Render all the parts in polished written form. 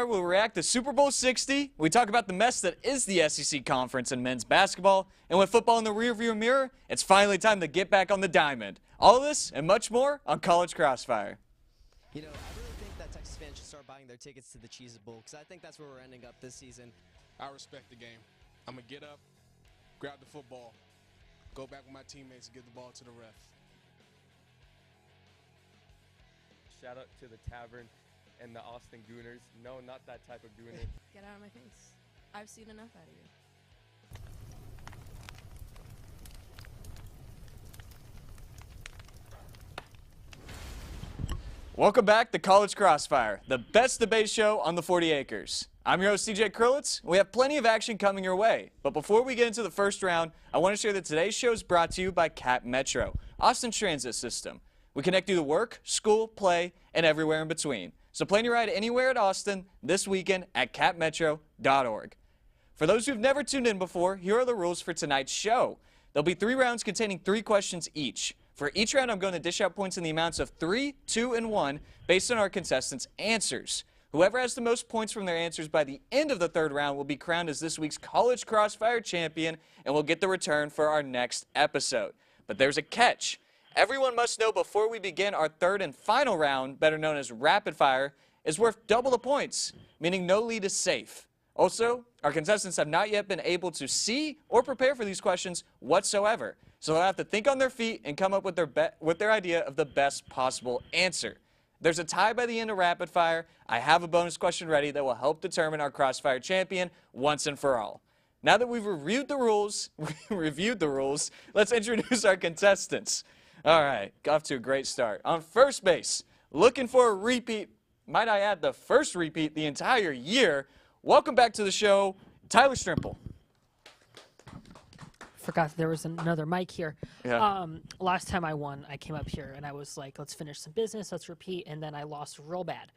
Crossfire will react to Super Bowl 60. We talk about the mess that is the SEC Conference in men's basketball. And with football in the rearview mirror, it's finally time to get back on the diamond. All of this and much more on College Crossfire. You know, I really think that Texas fans should start buying their tickets to the Cheez It Bowl because I think that's where we're ending up this season. I respect the game. I'm going to get up, grab the football, go back with my teammates and give the ball to the ref. Shout out to the Tavern and the Austin Gooners. No, not that type of Gooner. Get out of my face. I've seen enough out of you. Welcome back to College Crossfire, the best debate show on the 40 acres. I'm your host, CJ Krulitz. We have plenty of action coming your way. But before we get into the first round, I want to share that today's show is brought to you by Cap Metro, Austin's transit system. We connect you to work, school, play, and everywhere in between. So plan your ride anywhere at Austin this weekend at capmetro.org. For those who've never tuned in before, here are the rules for tonight's show. There'll be 3 rounds containing 3 questions each. For each round, I'm going to dish out points in the amounts of 3, 2, and 1 based on our contestants' answers. Whoever has the most points from their answers by the end of the 3rd round will be crowned as this week's College Crossfire champion and will get the return for our next episode. But there's a catch. Everyone must know before we begin our 3rd and final round, better known as Rapid Fire, is worth double the points, meaning no lead is safe. Also, our contestants have not yet been able to see or prepare for these questions whatsoever. So they'll have to think on their feet and come up with their idea of the best possible answer. There's a tie by the end of Rapid Fire. I have a bonus question ready that will help determine our Crossfire champion once and for all. Now that we've reviewed the rules, let's introduce our contestants. All right, off to a great start. On first base, looking for a repeat, might I add the first repeat the entire year. Welcome back to the show, Tyler Strempel. Forgot there was another mic here. Yeah. Last time I won, I came up here and I was like, let's finish some business, let's repeat, and then I lost real bad.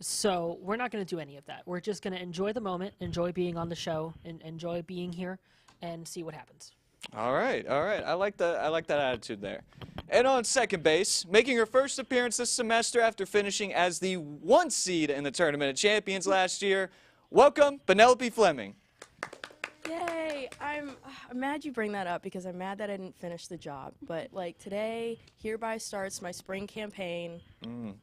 So we're not going to do any of that. We're just going to enjoy the moment, enjoy being on the show, and enjoy being here, and see what happens. All right. I like that attitude there. And on second base, making her first appearance this semester after finishing as the 1 seed in the Tournament of Champions last year, welcome Penelope Fleming. Yay! I'm mad you bring that up because I'm mad that I didn't finish the job. But like today, hereby starts my spring campaign. You're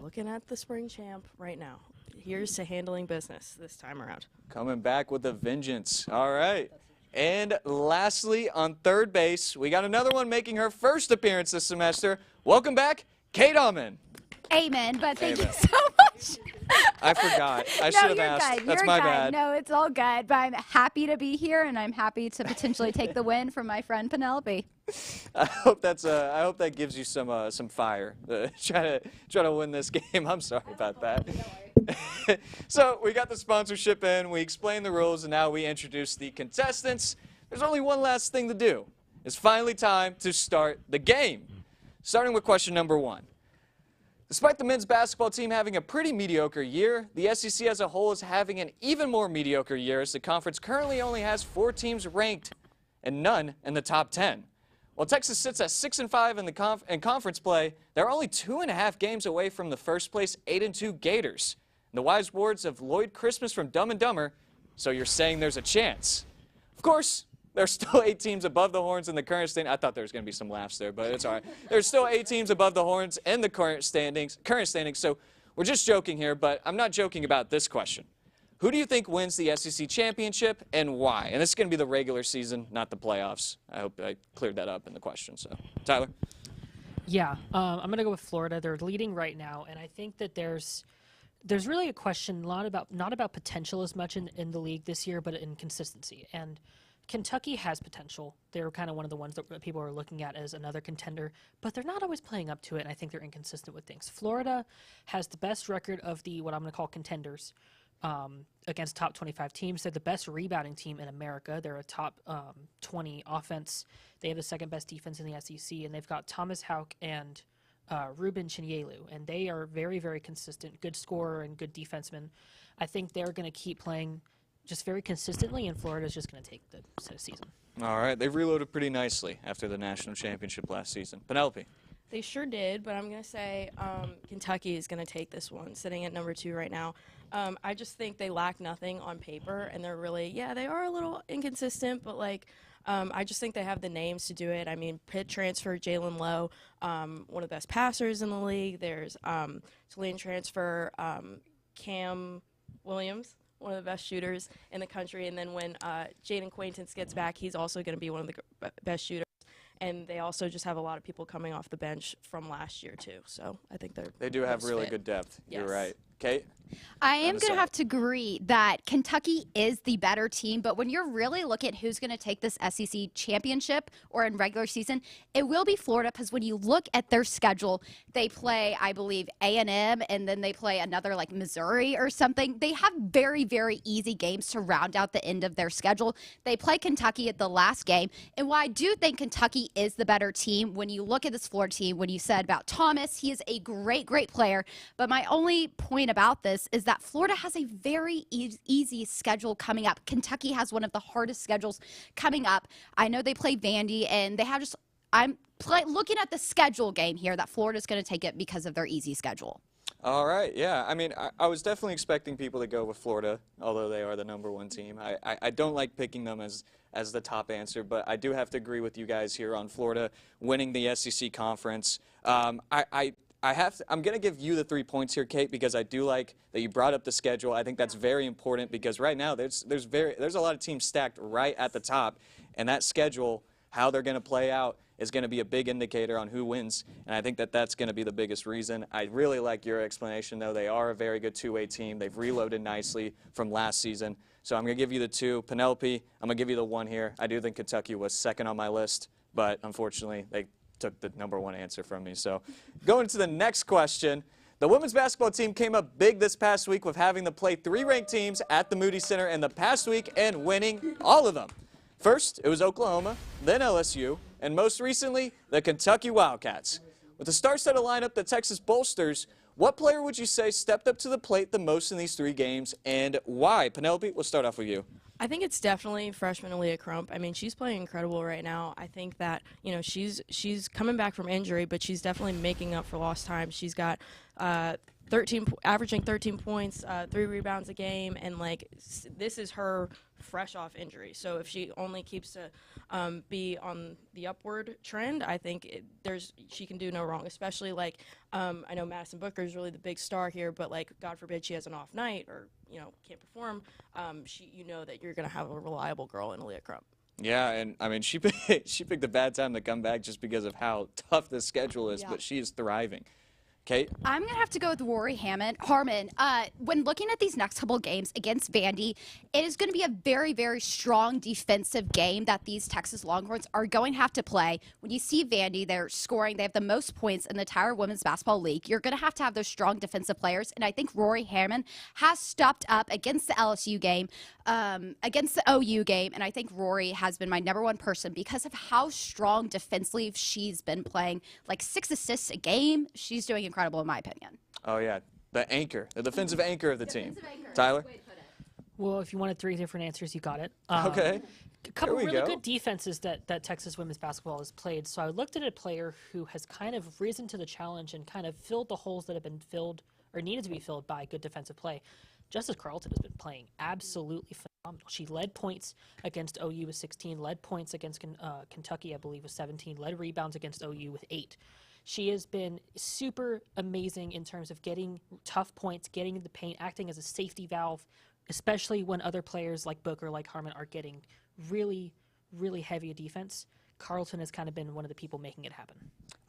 looking at the spring champ right now. Here's to handling business this time around. Coming back with a vengeance. All right. And lastly, on third base, we got another one making her first appearance this semester. Welcome back, Kate Allman. Amen, but thank Amen. you so much. I forgot. I should have asked. Good. That's you're my good. bad. No, it's all good, but I'm happy to be here, and I'm happy to potentially take the win from my friend Penelope. I hope that gives you some fire. Try to win this game. I'm sorry about that. So we got the sponsorship in, we explained the rules, and now we introduce the contestants. There's only one last thing to do. It's finally time to start the game. Starting with question number 1. Despite the men's basketball team having a pretty mediocre year, the SEC as a whole is having an even more mediocre year as the conference currently only has 4 teams ranked and none in the top 10. While Texas sits at 6-5 in conference play, they're only 2.5 games away from the first place 8-2 Gators. And the wise words of Lloyd Christmas from Dumb and Dumber, so you're saying there's a chance. Of course, there's still 8 teams above the Horns in the current standings. I thought there was going to be some laughs there, but it's all right. There's still 8 teams above the Horns in the current standings, so we're just joking here, but I'm not joking about this question. Who do you think wins the SEC championship and why? And this is going to be the regular season, not the playoffs. I hope I cleared that up in the question. So, Tyler? Yeah, I'm going to go with Florida. They're leading right now, and I think that there's really a question not about potential as much in the league this year, but in consistency. And Kentucky has potential. They're kind of one of the ones that people are looking at as another contender, but they're not always playing up to it, and I think they're inconsistent with things. Florida has the best record of what I'm going to call contenders against top 25 teams. They're the best rebounding team in America. They're a top 20 offense. They have the second best defense in the SEC, and they've got Thomas Houck and Ruben Chinyelu, and they are very, very consistent, good scorer and good defenseman. I think they're going to keep playing just very consistently, and Florida's just going to take the season. All right, they've reloaded pretty nicely after the national championship last season. Penelope? They sure did, but I'm going to say Kentucky is going to take this one, sitting at number 2 right now. I just think they lack nothing on paper, and they're really, they are a little inconsistent, but like, I just think they have the names to do it. I mean, Pitt transfer Jalen Lowe, one of the best passers in the league. There's Tulane transfer Cam Williams, one of the best shooters in the country. And then when Jaden Acquaintance gets back, he's also going to be one of the best shooters. And they also just have a lot of people coming off the bench from last year, too. So I think they do have really good depth. Yes. You're right. Kate? I am going to have to agree that Kentucky is the better team, but when you're really looking at who's going to take this SEC championship or in regular season, it will be Florida, because when you look at their schedule, they play, I believe, A&M, and then they play another like Missouri or something. They have very, very easy games to round out the end of their schedule. They play Kentucky at the last game, and while I do think Kentucky is the better team, when you look at this Florida team, when you said about Thomas, he is a great, great player, but my only point about this is that Florida has a very easy schedule coming up. Kentucky has one of the hardest schedules coming up. I know they play Vandy, and they have just looking at the schedule game here that Florida's going to take it because of their easy schedule. All right, yeah. I mean, I was definitely expecting people to go with Florida, although they are the #1 team. I don't like picking them as the top answer, but I do have to agree with you guys here on Florida winning the SEC conference. I'm going to give you the 3 points here, Kate, because I do like that you brought up the schedule. I think that's very important because right now there's a lot of teams stacked right at the top, and that schedule, how they're going to play out, is going to be a big indicator on who wins, and I think that that's going to be the biggest reason. I really like your explanation, though. They are a very good two-way team. They've reloaded nicely from last season, so I'm going to give you the 2. Penelope, I'm going to give you the 1 here. I do think Kentucky was second on my list, but unfortunately they took the #1 answer from me. So going to the next question, the women's basketball team came up big this past week with having to play 3 ranked teams at the Moody Center in the past week and winning all of them. First, it was Oklahoma, then LSU, and most recently, the Kentucky Wildcats. With the star-studded lineup that Texas bolsters, what player would you say stepped up to the plate the most in these 3 games, and why? Penelope, we'll start off with you. I think it's definitely freshman Aaliyah Crump. I mean, she's playing incredible right now. I think that, you know, she's coming back from injury, but she's definitely making up for lost time. She's got averaging 13 points, 3 rebounds a game, and like this is her fresh off injury. So if she only keeps to be on the upward trend, I think she can do no wrong. Especially like I know Madison Booker is really the big star here, but like God forbid she has an off night or can't perform, you know that you're gonna have a reliable girl in Aaliyah Crump. Yeah, and I mean she picked a bad time to come back just because of how tough the schedule is, but she is thriving. Kate? I'm going to have to go with Rory Harmon. When looking at these next couple of games against Vandy, it is going to be a very, very strong defensive game that these Texas Longhorns are going to have to play. When you see Vandy, they're scoring. They have the most points in the entire Women's Basketball League. You're going to have those strong defensive players, and I think Rory Harmon has stepped up against the LSU game, against the OU game, and I think Rory has been my #1 person because of how strong defensively she's been playing. Like 6 assists a game. She's doing incredible in my opinion. Oh, yeah. The anchor, the defensive anchor of the team. Tyler? Well, if you wanted 3 different answers, you got it. Okay. A couple really good defenses that Texas women's basketball has played. So I looked at a player who has kind of risen to the challenge and kind of filled the holes that have been filled or needed to be filled by good defensive play. Justice Carlton has been playing absolutely phenomenal. She led points against OU with 16, led points against Kentucky, I believe, with 17, led rebounds against OU with 8. She has been super amazing in terms of getting tough points, getting in the paint, acting as a safety valve, especially when other players like Booker, like Harmon, are getting really, really heavy defense. Carlton has kind of been one of the people making it happen.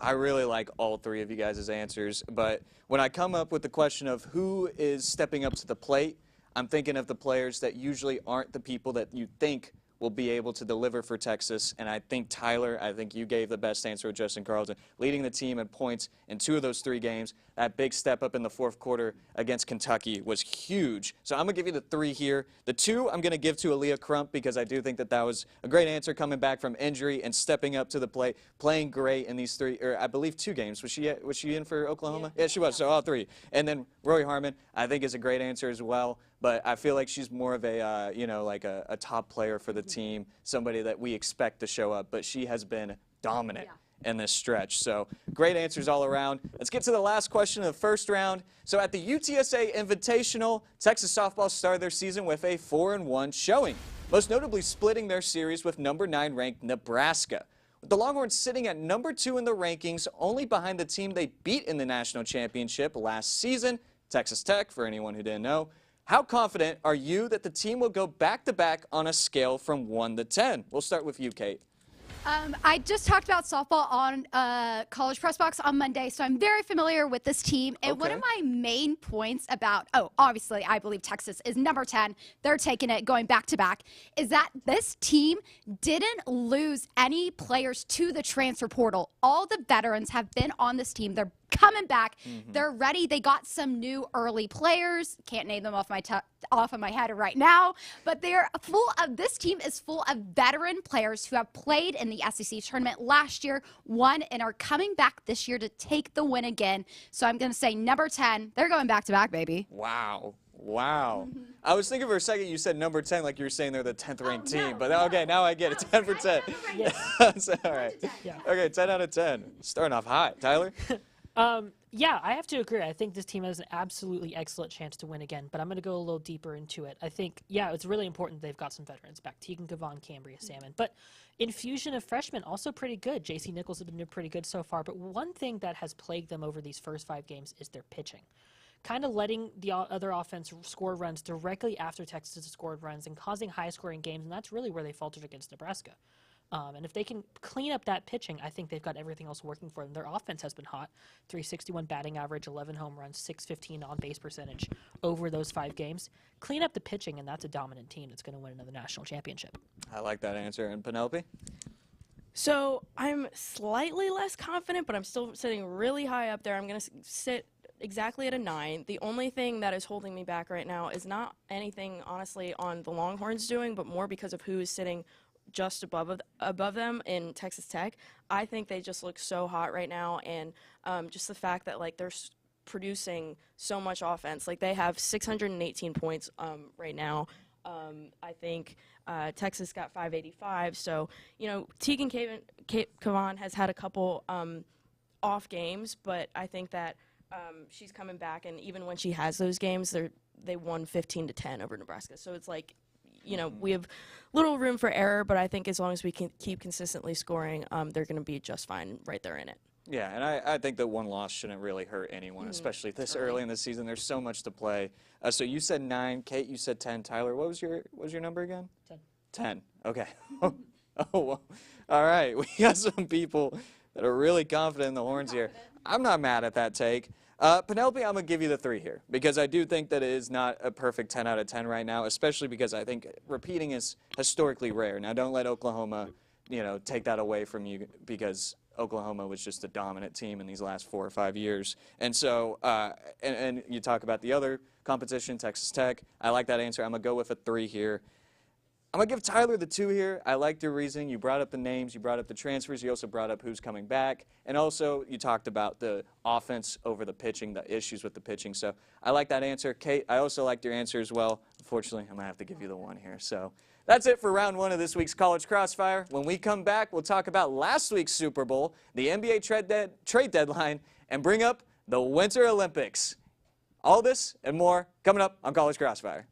I really like all 3 of you guys' answers, but when I come up with the question of who is stepping up to the plate, I'm thinking of the players that usually aren't the people that you think will be able to deliver for Texas, and I think Tyler, I think you gave the best answer with Justin Carlton, leading the team in points in 2 of those 3 games. That big step up in the 4th quarter against Kentucky was huge. So I'm going to give you the 3 here. The 2 I'm going to give to Aaliyah Crump because I do think that was a great answer coming back from injury and stepping up to the plate, playing great in these 3, or I believe 2 games. Was she in for Oklahoma? Yeah, she was, so all 3. And then Rory Harmon, I think, is a great answer as well. But I feel like she's more of a, like a top player for the team, somebody that we expect to show up. But she has been dominant in this stretch. So great answers all around. Let's get to the last question of the first round. So at the UTSA Invitational, Texas softball started their season with a 4-1 showing, most notably splitting their series with number 9 ranked Nebraska. With the Longhorns sitting at number 2 in the rankings, only behind the team they beat in the national championship last season, Texas Tech, for anyone who didn't know. How confident are you that the team will go back-to-back on a scale from 1 to 10? We'll start with you, Kate. I just talked about softball on College Press Box on Monday, so I'm very familiar with this team. And one of my main points about, obviously, I believe Texas is number 10. They're taking it, going back-to-back, is that this team didn't lose any players to the transfer portal. All the veterans have been on this team. They're coming back. They're ready. They got some new early players. Can't name them off of my head right now, but this team is full of veteran players who have played in the SEC tournament last year, won, and are coming back this year to take the win again. So I'm going to say number 10. They're going back to back, baby. Wow. Wow. I was thinking for a second you said number 10 like you were saying they're the 10th ranked team, but okay, now I get it. 10 for 10. So, all right. Okay, 10 out of 10. Starting off high. Tyler? Yeah, I have to agree. I think this team has an absolutely excellent chance to win again, but I'm going to go a little deeper into it. I think, yeah, it's really important they've got some veterans back. Tegan Kavon, Cambria Salmon. But infusion of freshmen, also pretty good. J.C. Nichols has been pretty good so far. But one thing that has plagued them over these first 5 games is their pitching. Kind of letting the other offense score runs directly after Texas has scored runs and causing high-scoring games, and that's really where they faltered against Nebraska. And if they can clean up that pitching, I think they've got everything else working for them. Their offense has been hot. 361 batting average, 11 home runs, 615 on-base percentage over those 5 games. Clean up the pitching, and that's a dominant team that's going to win another national championship. I like that answer. And Penelope? So I'm slightly less confident, but I'm still sitting really high up there. I'm going to sit exactly at a 9. The only thing that is holding me back right now is not anything, honestly, on the Longhorns doing, but more because of who is sitting just above them in Texas Tech. I think they just look so hot right now, and just the fact that like they're producing so much offense. Like they have 618 points right now. I think Texas got 585. So Tegan Kavon has had a couple off games, but I think that she's coming back, and even when she has those games, they won 15-10 over Nebraska. So it's like, we have little room for error, but I think as long as we can keep consistently scoring, they're going to be just fine right there in it. Yeah, and I think that one loss shouldn't really hurt anyone, especially this early in the season. There's so much to play. So you said 9, Kate, you said 10. Tyler, what was your number again? 10. 10. Okay. Oh, well. All right. We got some people that are really confident in the horns here. I'm not mad at that take. Penelope, I'm going to give you the 3 here because I do think that it is not a perfect 10 out of 10 right now, especially because I think repeating is historically rare. Now, don't let Oklahoma, take that away from you because Oklahoma was just a dominant team in these last 4 or 5 years. And so, and you talk about the other competition, Texas Tech. I like that answer. I'm going to go with a 3 here. I'm going to give Tyler the 2 here. I like your reasoning. You brought up the names. You brought up the transfers. You also brought up who's coming back. And also, you talked about the offense over the pitching, the issues with the pitching. So I like that answer. Kate, I also liked your answer as well. Unfortunately, I'm going to have to give you the 1 here. So that's it for round 1 of this week's College Crossfire. When we come back, we'll talk about last week's Super Bowl, the NBA trade deadline, and bring up the Winter Olympics. All this and more coming up on College Crossfire.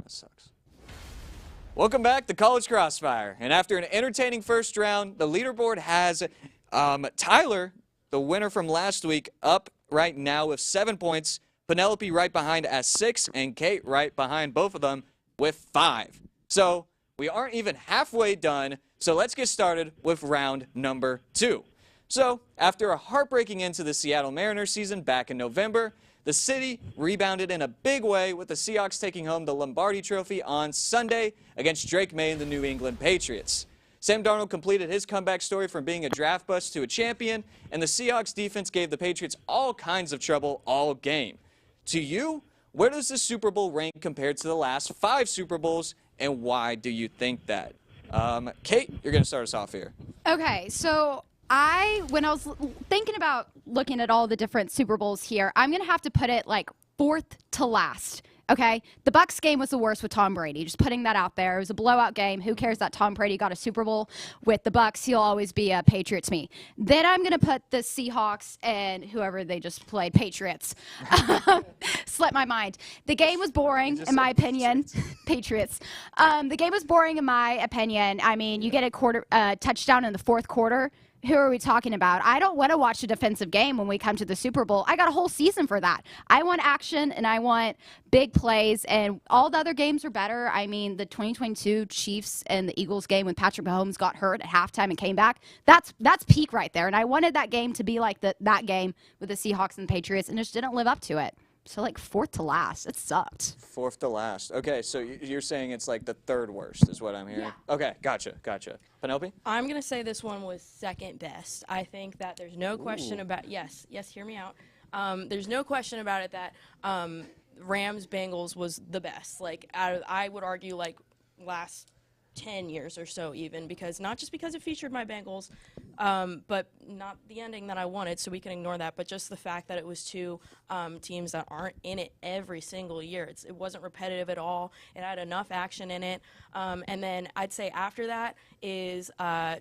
That sucks. Welcome back to College Crossfire. And after an entertaining first round, the leaderboard has Tyler, the winner from last week, up right now with 7 points. Penelope right behind at 6, and Kate right behind both of them with 5. So we aren't even halfway done. So let's get started with round number 2. So after a heartbreaking end to the Seattle Mariners season back in November, the city rebounded in a big way with the Seahawks taking home the Lombardi Trophy on Sunday against Drake May and the New England Patriots. Sam Darnold completed his comeback story from being a draft bust to a champion, and the Seahawks defense gave the Patriots all kinds of trouble all game. To you, where does the Super Bowl rank compared to the last 5 Super Bowls, and why do you think that? Kate, you're going to start us off here. Okay, so when I was thinking about looking at all the different Super Bowls here, I'm going to have to put it like 4th to last. Okay, the Bucs game was the worst with Tom Brady. Just putting that out there. It was a blowout game. Who cares that Tom Brady got a Super Bowl with the Bucs? He'll always be a Patriots me. Then I'm gonna put the Seahawks and whoever they just played, Patriots. Slipped my mind. The game was boring in my opinion. Patriots. The game was boring in my opinion. I mean, you get a touchdown in the 4th quarter. Who are we talking about? I don't want to watch a defensive game when we come to the Super Bowl. I got a whole season for that. I want action and I want big plays, and all the other games are better. I mean, the 2022 Chiefs and the Eagles game when Patrick Mahomes got hurt at halftime and came back, that's peak right there. And I wanted that game to be like that game with the Seahawks and the Patriots, and just didn't live up to it. So, like, 4th to last. It sucked. 4th to last. Okay, so you're saying it's like the 3rd worst is what I'm hearing? Yeah. Okay, gotcha. Penelope? I'm going to say this one was 2nd best. I think that there's no question about, yes, hear me out. There's no question about it that Rams-Bengals was the best. Like, I would argue, like, last 10 years or so even, because not just because it featured my Bengals, but not the ending that I wanted, so we can ignore that, but just the fact that it was 2 teams that aren't in it every single year. It wasn't repetitive at all. It had enough action in it. And then I'd say after that is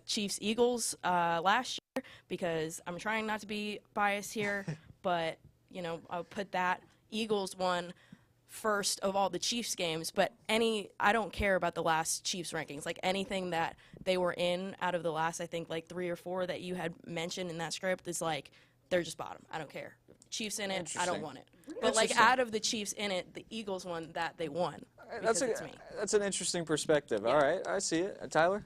Chiefs-Eagles last year, because I'm trying not to be biased here, but, you know, I'll put that. Eagles won first of all the Chiefs games, but I don't care about the last Chiefs rankings. Like, anything that they were in out of the last, I think, like 3 or 4 that you had mentioned in that script is like, they're just bottom. I don't care. Chiefs in it, I don't want it. But like, out of the Chiefs in it, the Eagles won that they won. That's an interesting perspective. Yeah. All right, I see it. Tyler?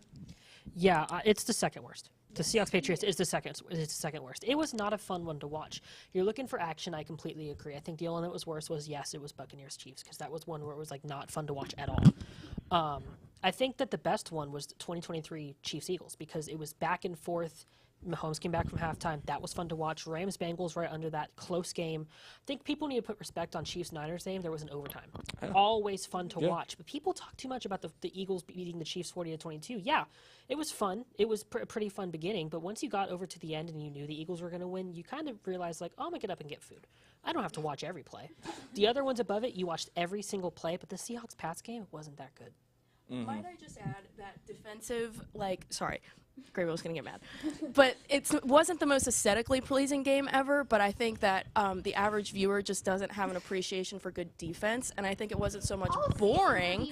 Yeah, it's the 2nd worst. The Seahawks-Patriots is the second worst. It was not a fun one to watch. You're looking for action. I completely agree. I think the only one that was worse was, yes, it was Buccaneers-Chiefs, because that was one where it was like not fun to watch at all. I think that the best one was the 2023 Chiefs-Eagles, because it was back and forth. Mahomes came back from halftime. That was fun to watch. Rams-Bengals right under that. Close game. I think people need to put respect on Chiefs-Niners game. There was an overtime. Always fun to watch. But people talk too much about the Eagles beating the Chiefs 40-22. Yeah, it was fun. It was a pretty fun beginning. But once you got over to the end and you knew the Eagles were going to win, you kind of realized, like, oh, I'm going to get up and get food. I don't have to watch every play. The other ones above it, you watched every single play. But the Seahawks-Pats game, it wasn't that good. Might I just add that defensive, sorry, Graybill's going to get mad. But it wasn't the most aesthetically pleasing game ever, but I think that the average viewer just doesn't have an appreciation for good defense, and I think it wasn't so much boring,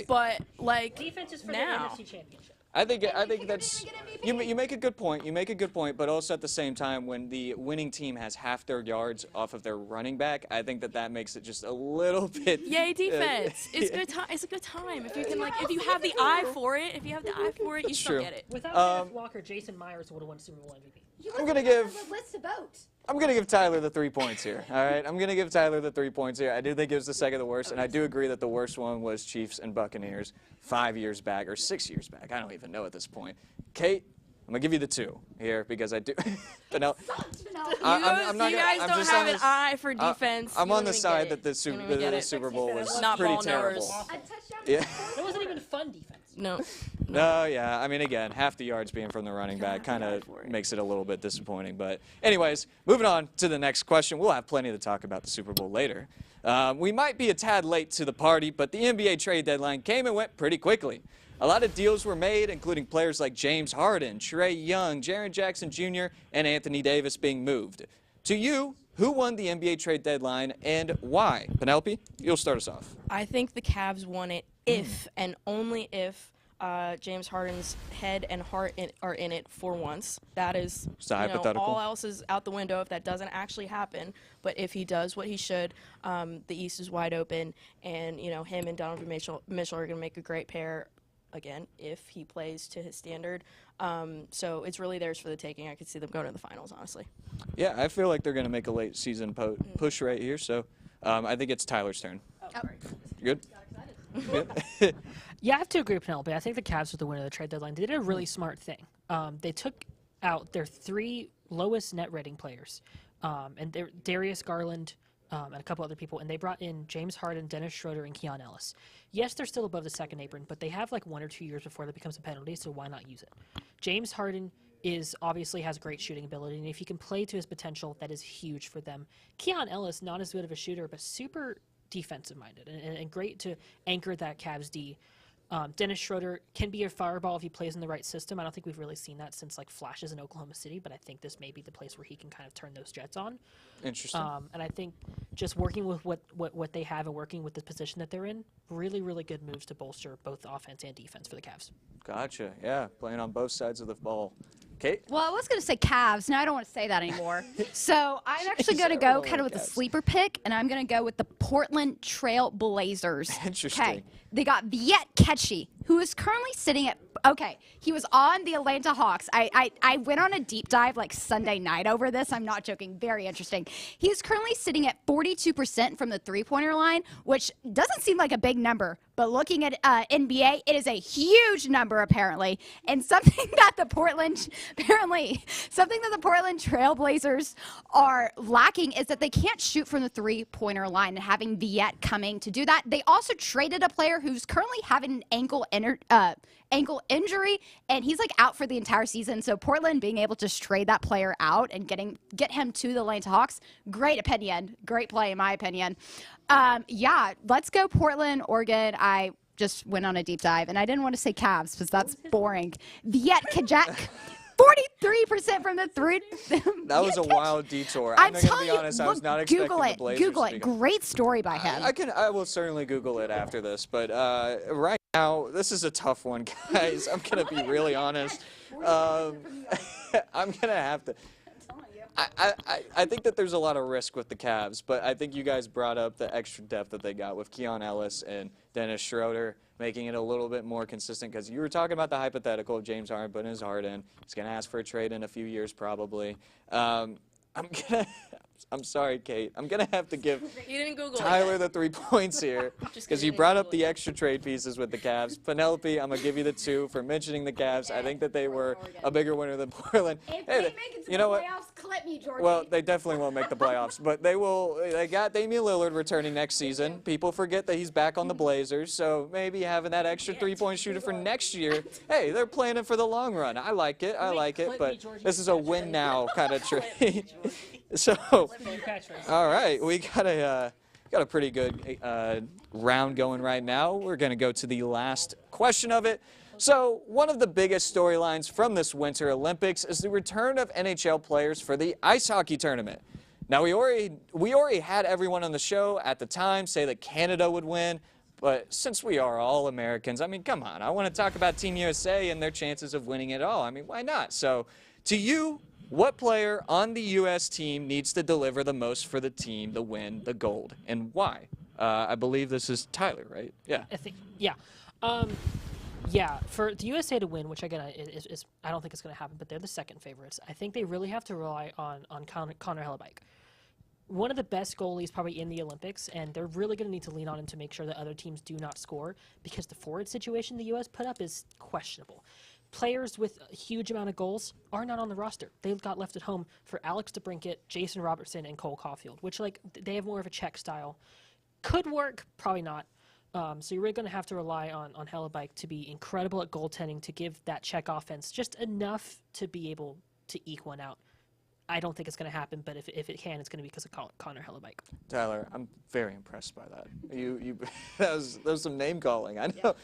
but, like, defense is for now. the NFC Championship. I think that's you make a good point. You make a good point, but also at the same time, when the winning team has half their yards off of their running back, I think that makes it just a little bit. Yay, defense! It's good time. It's a good time if you can if you have the eye for it. If you have the eye for it, you still get it. Without Kenneth Walker, Jason Myers would have won Super Bowl MVP. I'm gonna give Tyler the 3 points here. All right, I'm gonna give Tyler the 3 points here. I do think it was the 2nd the worst, and I do agree that the worst one was Chiefs and Buccaneers 5 years back or 6 years back. I don't even know at this point. Kate, I'm gonna give you the 2 here because I do. Penelope, I'm not. You guys I'm don't just have on an this, eye for defense. I'm You on don't the even side get that it. the Super Bowl was Not pretty ball terrible. knowers. Yeah. It wasn't even fun defense. No. No, yeah. I mean, again, half the yards being from the running back kind of makes it a little bit disappointing. But anyways, moving on to the next question. We'll have plenty to talk about the Super Bowl later. We might be a tad late to the party, but the NBA trade deadline came and went pretty quickly. A lot of deals were made, including players like James Harden, Trae Young, Jaren Jackson Jr., and Anthony Davis being moved. To you, who won the NBA trade deadline and why? Penelope, you'll start us off. I think the Cavs won it if and only if James Harden's head and heart are in it for once. That is, hypothetical. all else is out the window if that doesn't actually happen. But if he does what he should, the East is wide open, and him and Donovan Mitchell are going to make a great pair. Again, if he plays to his standard. So it's really theirs for the taking. I could see them going to the finals, honestly. Yeah, I feel like they're going to make a late season push right here. So I think it's Tyler's turn. You good? Good? Yeah, I have to agree with Penelope. I think the Cavs were the winner of the trade deadline. They did a really smart thing. They took out their 3 lowest net rating players, and they're Darius Garland and a couple other people, and they brought in James Harden, Dennis Schroeder, and Keon Ellis. Yes, they're still above the second apron, but they have like 1 or 2 years before that becomes a penalty, so why not use it? James Harden obviously has great shooting ability, and if he can play to his potential, that is huge for them. Keon Ellis, not as good of a shooter, but super defensive-minded and great to anchor that Cavs D. Dennis Schroeder can be a fireball if he plays in the right system. I don't think we've really seen that since like flashes in Oklahoma City, but I think this may be the place where he can kind of turn those jets on. Interesting. And I think just working with what they have and working with the position that they're in, really, really good moves to bolster both offense and defense for the Cavs. Gotcha. Yeah, playing on both sides of the ball. Kate? Well, I was going to say Cavs. Now I don't want to say that anymore. So I'm actually going to go kind of with a sleeper pick, and I'm going to go with the Portland Trail Blazers. Interesting. Okay. They got Viet Ketchie, who is currently sitting at – okay, he was on the Atlanta Hawks. I went on a deep dive like Sunday night over this. I'm not joking. Very interesting. He's currently sitting at 42% from the three-pointer line, which doesn't seem like a big number. But looking at NBA, it is a huge number apparently, and something that the Portland Trail Blazers are lacking is that they can't shoot from the three-pointer line. And having Viet coming to do that, they also traded a player who's currently having an ankle injury, and he's like out for the entire season. So Portland being able to just trade that player out and get him to the Atlanta Hawks, great opinion, great play in my opinion. Yeah, let's go Portland, Oregon. I just went on a deep dive, and I didn't want to say Cavs because that's boring. Viet Kajak, 43% from the three. That was a wild detour. I'm going to telling be honest, you, I was not expecting the Blazers. Google it. Great story by him. I will certainly Google it after this, but right now, this is a tough one, guys. I'm going to be really honest. I'm going to have to. I think that there's a lot of risk with the Cavs, but I think you guys brought up the extra depth that they got with Keon Ellis and Dennis Schroeder, making it a little bit more consistent, because you were talking about the hypothetical of James Harden putting his heart in. He's going to ask for a trade in a few years probably. I'm sorry, Kate. I'm going to have to give Tyler the 3 points here because you brought up the extra trade pieces with the Cavs. Penelope, I'm going to give you the 2 for mentioning the Cavs. I think that they were a bigger winner than Portland. If they make it to the playoffs, clip me, Jordan. Well, they definitely won't make the playoffs, but they will. They got Damian Lillard returning next season. People forget that he's back on the Blazers, so maybe having that extra three-point shooter for next year. Hey, they're playing it for the long run. I like it. But this is a win now kind of trade. So, all right, we got a pretty good round going right now. We're going to go to the last question of it. So, one of the biggest storylines from this Winter Olympics is the return of NHL players for the ice hockey tournament. Now, we already had everyone on the show at the time say that Canada would win, but since we are all Americans, I mean, come on, I want to talk about Team USA and their chances of winning it all. I mean, why not? So, to you, what player on the U.S. team needs to deliver the most for the team to win the gold, and why? I believe this is Tyler, right? Yeah. I think, yeah. Yeah, for the USA to win, which again is I don't think it's going to happen, but they're the second favorites. I think they really have to rely on Connor Hellebuyck. One of the best goalies probably in the Olympics, and they're really going to need to lean on him to make sure that other teams do not score, because the forward situation the U.S. put up is questionable. Players with a huge amount of goals are not on the roster. They got left at home for Alex DeBrincat, Jason Robertson, and Cole Caulfield, which they have more of a Czech style. Could work, probably not. So you're really going to have to rely on Hellebuyck to be incredible at goaltending, to give that Czech offense just enough to be able to eke one out. I don't think it's going to happen, but if it can, it's going to be because of Connor Hellebuyck. Tyler, I'm very impressed by that. That was some name calling. I know.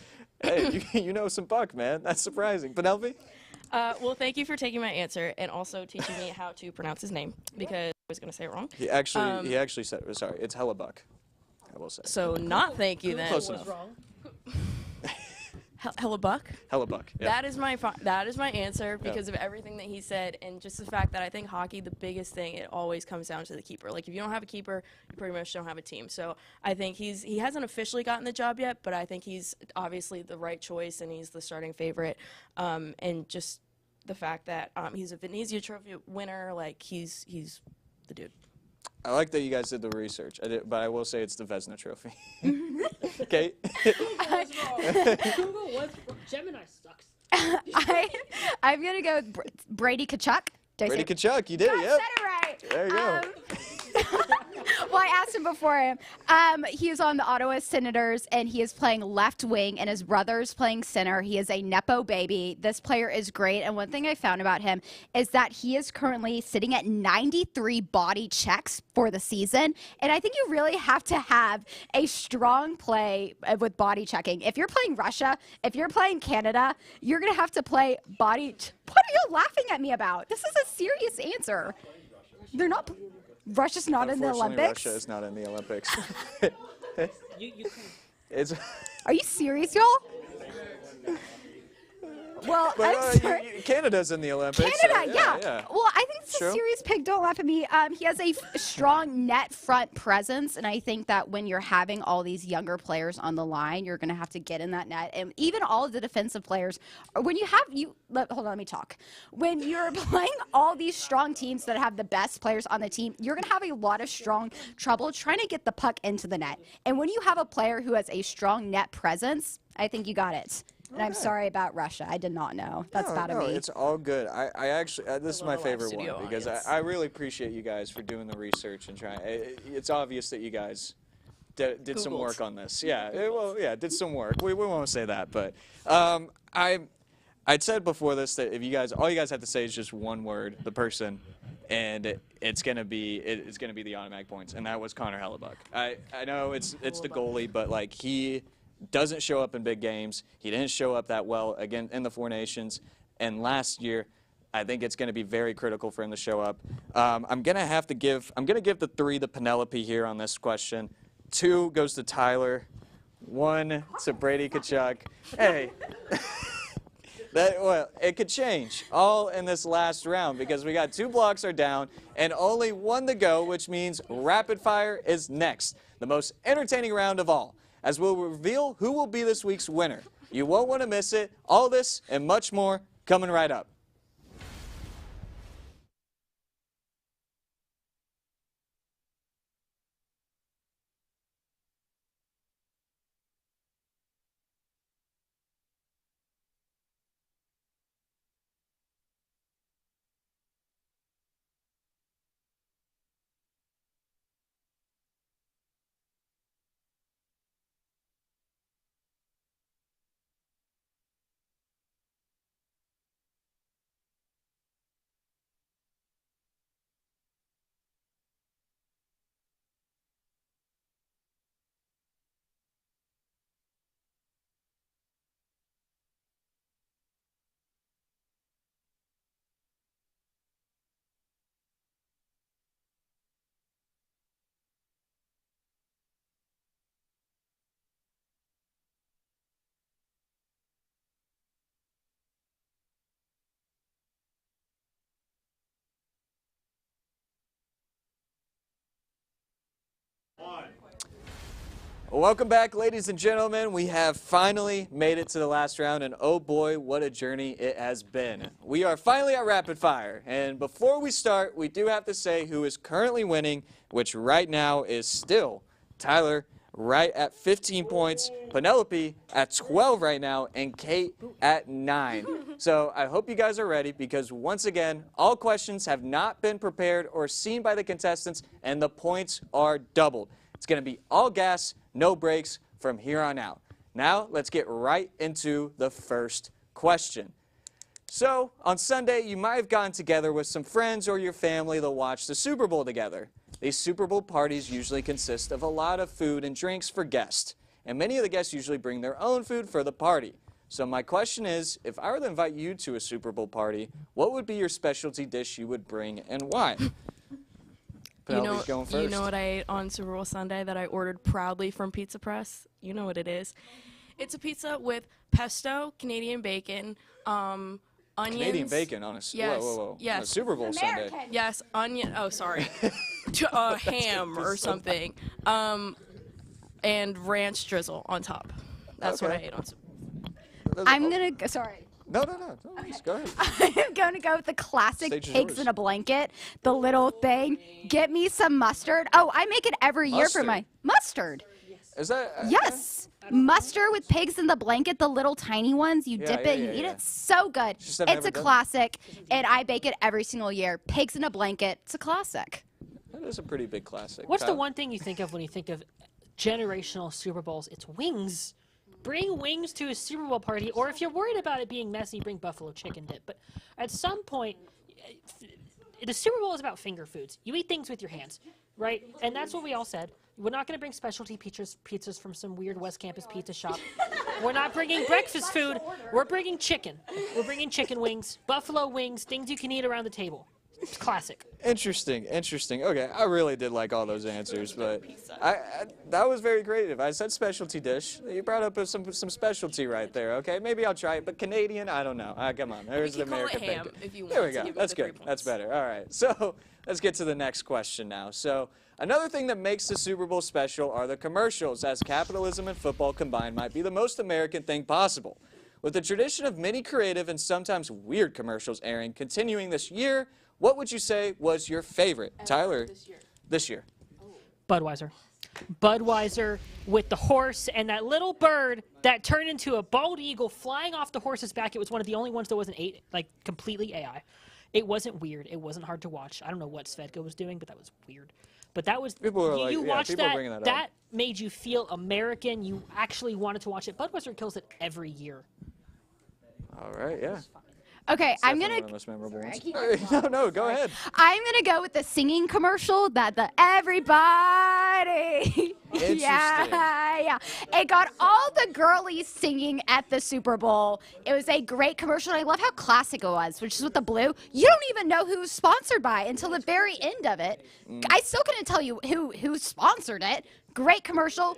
Hey, you know some puck, man. That's surprising. Penelope? Well, thank you for taking my answer and also teaching me how to pronounce his name, because was going to say it wrong. He actually said, sorry, it's Hellebuck, I will say. So not thank you then. Close enough. Wrong. Hellebuck. Hellebuck, yeah. That is my answer because of everything that he said, and just the fact that I think hockey, the biggest thing, it always comes down to the keeper. Like if you don't have a keeper, you pretty much don't have a team. So I think he hasn't officially gotten the job yet, but I think he's obviously the right choice and he's the starting favorite. And just the fact that he's a Venezia Trophy winner, like he's the dude. I like that you guys did the research, but I will say it's the Vezina Trophy. Kate? Google was Gemini sucks. I'm going to go with Brady Tkachuk. Brady Tkachuk, you did it, I yep. said it right. There you go. Well, I asked him before him. He is on the Ottawa Senators, and he is playing left wing, and his brother's playing center. He is a Nepo baby. This player is great, and one thing I found about him is that he is currently sitting at 93 body checks for the season, and I think you really have to have a strong play with body checking. If you're playing Russia, if you're playing Canada, you're going to have to play body. What are you laughing at me about? This is a serious answer. They're not. Russia's not in the Olympics? Russia is not in the Olympics. Are you serious, y'all? Well, I'm sorry. Canada's in the Olympics. Canada, so yeah. Well, I think it's True. a serious pick. Don't laugh at me. He has a strong net front presence, and I think that when you're having all these younger players on the line, you're going to have to get in that net. And even all of the defensive players, when you have hold on, let me talk. When you're playing all these strong teams that have the best players on the team, you're going to have a lot of strong trouble trying to get the puck into the net. And when you have a player who has a strong net presence, I think you got it. And I'm sorry about Russia. I did not know. That's bad of me. It's all good. I actually, this is my favorite one studio because audience. I really appreciate you guys for doing the research and trying. It's obvious that you guys did some work on this. Yeah, did some work. We won't say that, but I'd said before this that if you guys, all you guys have to say is just one word, the person, and it's gonna be the automatic points, and that was Connor Hellebuck. I know it's the goalie, but like he doesn't show up in big games. He didn't show up that well again in the Four Nations, and last year, I think it's going to be very critical for him to show up. I'm gonna give the 3 to Penelope here on this question. 2 goes to Tyler. 1 to Brady Tkachuk. Hey, it could change all in this last round because we got 2 blocks are down and only 1 to go, which means rapid fire is next, the most entertaining round of all, as we'll reveal who will be this week's winner. You won't want to miss it. All this and much more coming right up. Welcome back, ladies and gentlemen. We have finally made it to the last round, and oh boy, what a journey it has been. We are finally at rapid fire, and before we start, we do have to say who is currently winning, which right now is still Tyler, right at 15 points, Penelope at 12 right now, and Kate at 9. So I hope you guys are ready because once again, all questions have not been prepared or seen by the contestants, and the points are doubled. It's going to be all gas, no brakes from here on out. Now, let's get right into the first question. So, on Sunday, you might have gotten together with some friends or your family to watch the Super Bowl together. These Super Bowl parties usually consist of a lot of food and drinks for guests, and many of the guests usually bring their own food for the party. So my question is, if I were to invite you to a Super Bowl party, what would be your specialty dish you would bring and why? Penelope's going first. You know what I ate on Super Bowl Sunday that I ordered proudly from Pizza Press? You know what it is. It's a pizza with pesto, Canadian bacon, onions. Canadian bacon on a Yes. whoa. Yes. On a Super Bowl Sunday. Yes, onion. Oh, sorry. Ham or something. And ranch drizzle on top. That's what I ate on Super Bowl. I'm going to go. Sorry. No, please, go ahead. I'm going to go with the classic Stage is pigs yours. in a blanket, the little thing. Get me some mustard. Oh, I make it every year for my mustard. Is that? Yes. Mustard with pigs in the blanket, the little tiny ones. You dip it, you eat it. So good. Just have It's never a done it. classic, and I bake it every single year. Pigs in a blanket. It's a classic. That is a pretty big classic. What's the Tyler? one thing you think of when you think of generational Super Bowls? It's wings. Bring wings to a Super Bowl party, or if you're worried about it being messy, bring buffalo chicken dip. But at some point, the Super Bowl is about finger foods. You eat things with your hands, right? And that's what we all said. We're not going to bring specialty pizzas from some weird West Campus pizza shop. We're not bringing breakfast food. We're bringing chicken. We're bringing chicken wings, buffalo wings, things you can eat around the table. It's classic. Interesting. Okay, I really did like all those answers, but that was very creative. I said specialty dish. You brought up some specialty right there. Okay, maybe I'll try it, but Canadian, I don't know. Come on, there's the can call it American ham bacon. if you There we want to go. give it That's the 3 good. That's points. better. All right. So let's get to the next question now. So another thing that makes the Super Bowl special are the commercials, as capitalism and football combined might be the most American thing possible. With the tradition of many creative and sometimes weird commercials airing continuing this year, what would you say was your favorite? Tyler, this year. Budweiser. Budweiser with the horse and that little bird that turned into a bald eagle flying off the horse's back. It was one of the only ones that wasn't completely AI. It wasn't weird. It wasn't hard to watch. I don't know what Svedka was doing, but that was weird. But that was, People are like, you yeah, watched people are that, bringing that up. that made you feel American. You actually wanted to watch it. Budweiser kills it every year. All right, yeah. Okay, I'm Definitely gonna. one of the most memorable ones. keep No, go ahead. I'm gonna go with the singing commercial that the everybody. Interesting. Yeah. It got all the girlies singing at the Super Bowl. It was a great commercial. And I love how classic it was, which is with the blue. You don't even know who was sponsored by until the very end of it. I still couldn't tell you who sponsored it. Great commercial.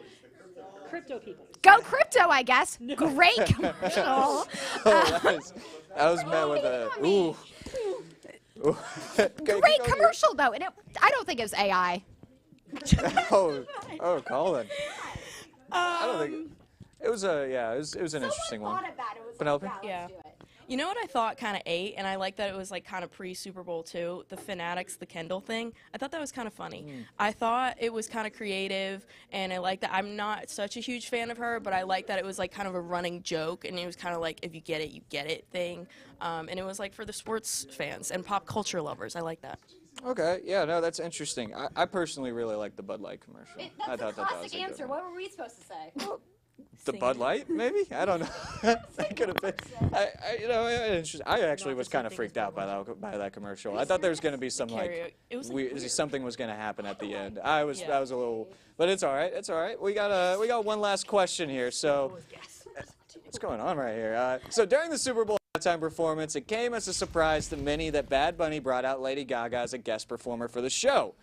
Crypto people. Go crypto, I guess. Great commercial. That was met with a ooh. Okay, keep Great going. commercial though, and I don't think it was AI. Oh, Colin. I don't think it was a it was an interesting one. Penelope. Yeah. You know what I thought kind of ate, and I like that it was like kind of pre-Super Bowl too, the Fanatics, the Kendall thing. I thought that was kind of funny. I thought it was kind of creative, and I like that. I'm not such a huge fan of her, but I like that it was like kind of a running joke, and it was kind of like if you get it, you get it thing. And it was like for the sports fans and pop culture lovers. I like that. Okay, yeah, no, that's interesting. I personally really like the Bud Light commercial. I That's a thought that was classic a good answer. one. What were we supposed to say? The Bud Light, maybe? I don't know. That could have been. I actually was kind of freaked out by that commercial. I thought there was going to be some like something was going to happen at the end. I was a little, but it's all right. It's all right. We got one last question here. So what's going on right here? So during the Super Bowl halftime performance, it came as a surprise to many that Bad Bunny brought out Lady Gaga as a guest performer for the show.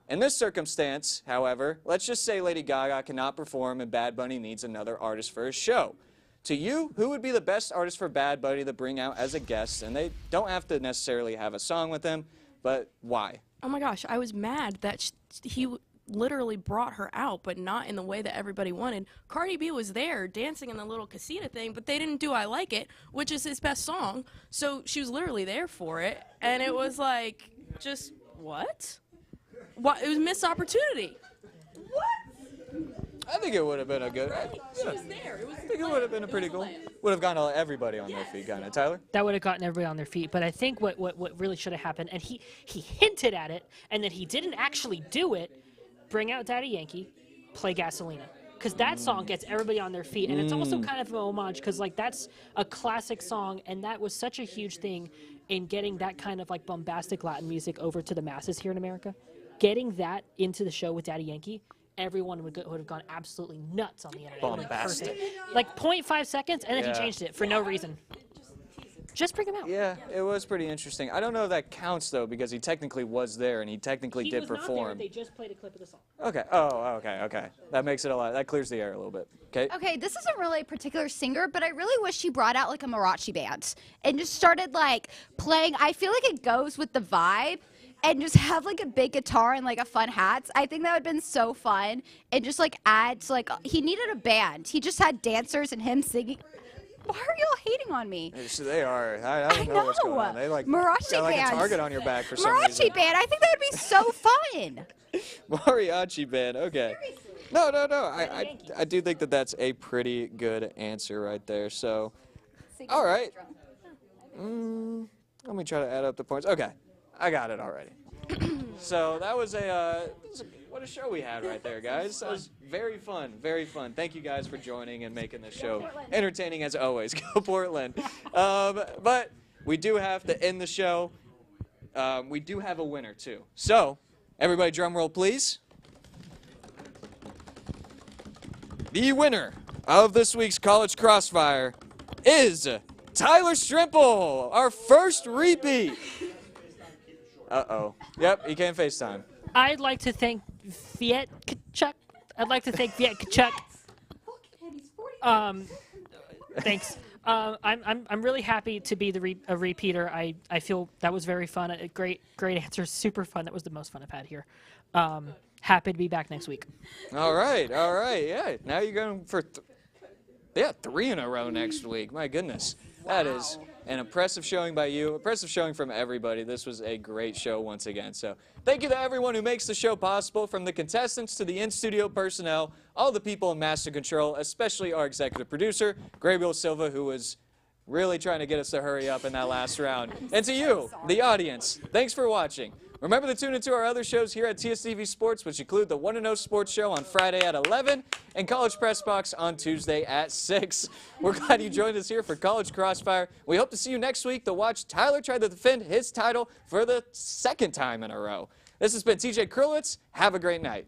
In this circumstance, however, let's just say Lady Gaga cannot perform and Bad Bunny needs another artist for his show. To you, who would be the best artist for Bad Bunny to bring out as a guest? And they don't have to necessarily have a song with him, but why? Oh my gosh, I was mad that he literally brought her out, but not in the way that everybody wanted. Cardi B was there dancing in the little casita thing, but they didn't do I Like It, which is his best song. So she was literally there for it, and it was like, just what? What? It was a missed opportunity. I think it would have been a good. She was there. I think it would have been a pretty cool. Would have gotten everybody on their feet, kind of. Tyler? That would have gotten everybody on their feet. But I think what really should have happened, and he hinted at it, and then he didn't actually do it, bring out Daddy Yankee, play Gasolina. Because that song gets everybody on their feet. And it's also kind of an homage, because like that's a classic song, and that was such a huge thing in getting that kind of like bombastic Latin music over to the masses here in America. Getting that into the show with Daddy Yankee, everyone would have gone absolutely nuts on the internet. Bombastic. Like 0.5 seconds, and then Yeah. he changed it for no reason. Just bring him out. Yeah, it was pretty interesting. I don't know if that counts, though, because he technically was there and he technically He did was not there. perform. They just played a clip of the song. Okay. Oh, okay. That makes it a lot. That clears the air a little bit. Okay. Okay, this isn't really a particular singer, but I really wish she brought out like a mariachi band and just started like playing. I feel like it goes with the vibe. And just have like a big guitar and like a fun hat. I think that would have been so fun. And just like add to like, he needed a band. He just had dancers and him singing. Why are y'all hating on me? So they are. I don't know what's going on. They like Mariachi got like a bands. target on your back for some reason. Mariachi band. I think that would be so fun. Mariachi band. Okay. No. I do think that that's a pretty good answer right there. So, all right. Let me try to add up the points. Okay. I got it already. So that was what a show we had right there, guys. That was very fun, very fun. Thank you guys for joining and making this show entertaining as always. Go Portland. But we do have to end the show. We do have a winner too. So everybody drum roll, please. The winner of this week's College Crossfire is Tyler Strempel, our first repeat. Uh-oh. Yep, he can't FaceTime. I'd like to thank Viet Kachuk. Thanks. I'm really happy to be a repeater. I feel that was very fun. Great answers. Super fun. That was the most fun I've had here. Happy to be back next week. All right. Yeah. Now you're going for 3 in a row next week. My goodness. That is an impressive showing by you, impressive showing from everybody. This was a great show once again. So thank you to everyone who makes the show possible, from the contestants to the in-studio personnel, all the people in Master Control, especially our executive producer, Gabriel Silva, who was really trying to get us to hurry up in that last round. And to you, the audience, thanks for watching. Remember to tune into our other shows here at TSTV Sports, which include the 1-0 Sports Show on Friday at 11 and College Press Box on Tuesday at 6. We're glad you joined us here for College Crossfire. We hope to see you next week to watch Tyler try to defend his title for the 2nd time in a row. This has been TJ Krulitz. Have a great night.